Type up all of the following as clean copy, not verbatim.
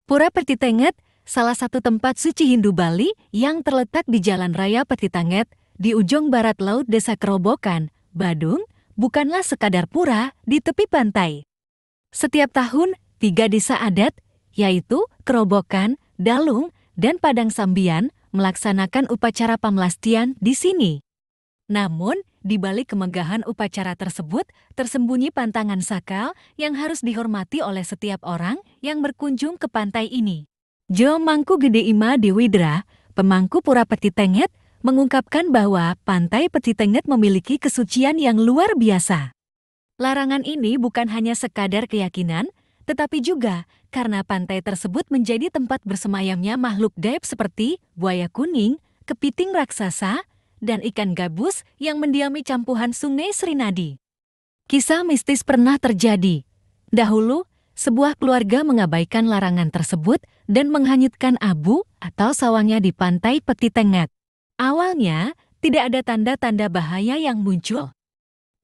Pura Petitenget, salah satu tempat suci Hindu Bali yang terletak di Jalan Raya Petitenget, di ujung barat laut Desa Kerobokan, Badung, bukanlah sekadar pura di tepi pantai. Setiap tahun, 3 desa adat, yaitu Kerobokan, Dalung, dan Padang Sambian, melaksanakan upacara pamlastian di sini. Namun, di balik kemegahan upacara tersebut, tersembunyi pantangan sakral yang harus dihormati oleh setiap orang yang berkunjung ke pantai ini. Jo Mangku Gede Ima Dewidra, pemangku Pura Petitenget, mengungkapkan bahwa pantai Petitenget memiliki kesucian yang luar biasa. Larangan ini bukan hanya sekadar keyakinan, tetapi juga karena pantai tersebut menjadi tempat bersemayamnya makhluk gaib seperti buaya kuning, kepiting raksasa, dan ikan gabus yang mendiami campuhan Sungai Srinadi. Kisah mistis pernah terjadi. Dahulu, sebuah keluarga mengabaikan larangan tersebut dan menghanyutkan abu atau sawahnya di pantai Petitenget. Awalnya, tidak ada tanda-tanda bahaya yang muncul.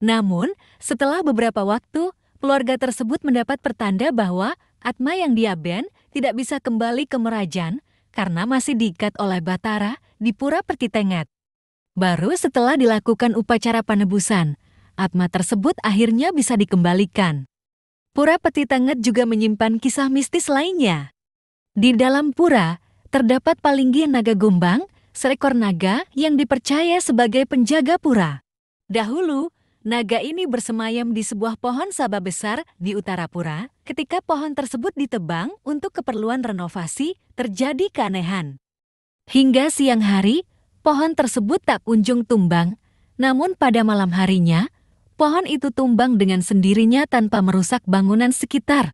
Namun, setelah beberapa waktu, keluarga tersebut mendapat pertanda bahwa Atma yang diaben tidak bisa kembali ke Merajan karena masih diikat oleh Batara di Pura Petitenget. Baru setelah dilakukan upacara panebusan, Atma tersebut akhirnya bisa dikembalikan. Pura Petitenget juga menyimpan kisah mistis lainnya. Di dalam pura, terdapat Palinggi Naga Gombang, seekor naga yang dipercaya sebagai penjaga pura. Dahulu, naga ini bersemayam di sebuah pohon sabah besar di utara pura. Ketika pohon tersebut ditebang untuk keperluan renovasi, terjadi keanehan. Hingga siang hari, pohon tersebut tak kunjung tumbang, namun pada malam harinya, pohon itu tumbang dengan sendirinya tanpa merusak bangunan sekitar.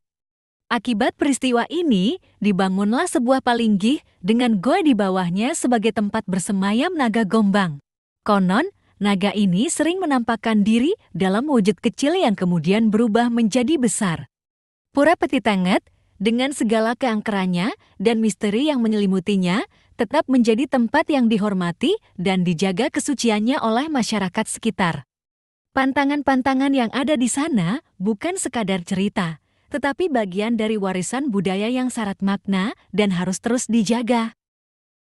Akibat peristiwa ini, dibangunlah sebuah palinggih dengan goa di bawahnya sebagai tempat bersemayam naga gombang. Konon, naga ini sering menampakkan diri dalam wujud kecil yang kemudian berubah menjadi besar. Pura Petitenget, dengan segala keangkerannya dan misteri yang menyelimutinya, tetap menjadi tempat yang dihormati dan dijaga kesuciannya oleh masyarakat sekitar. Pantangan-pantangan yang ada di sana bukan sekadar cerita, tetapi bagian dari warisan budaya yang syarat makna dan harus terus dijaga.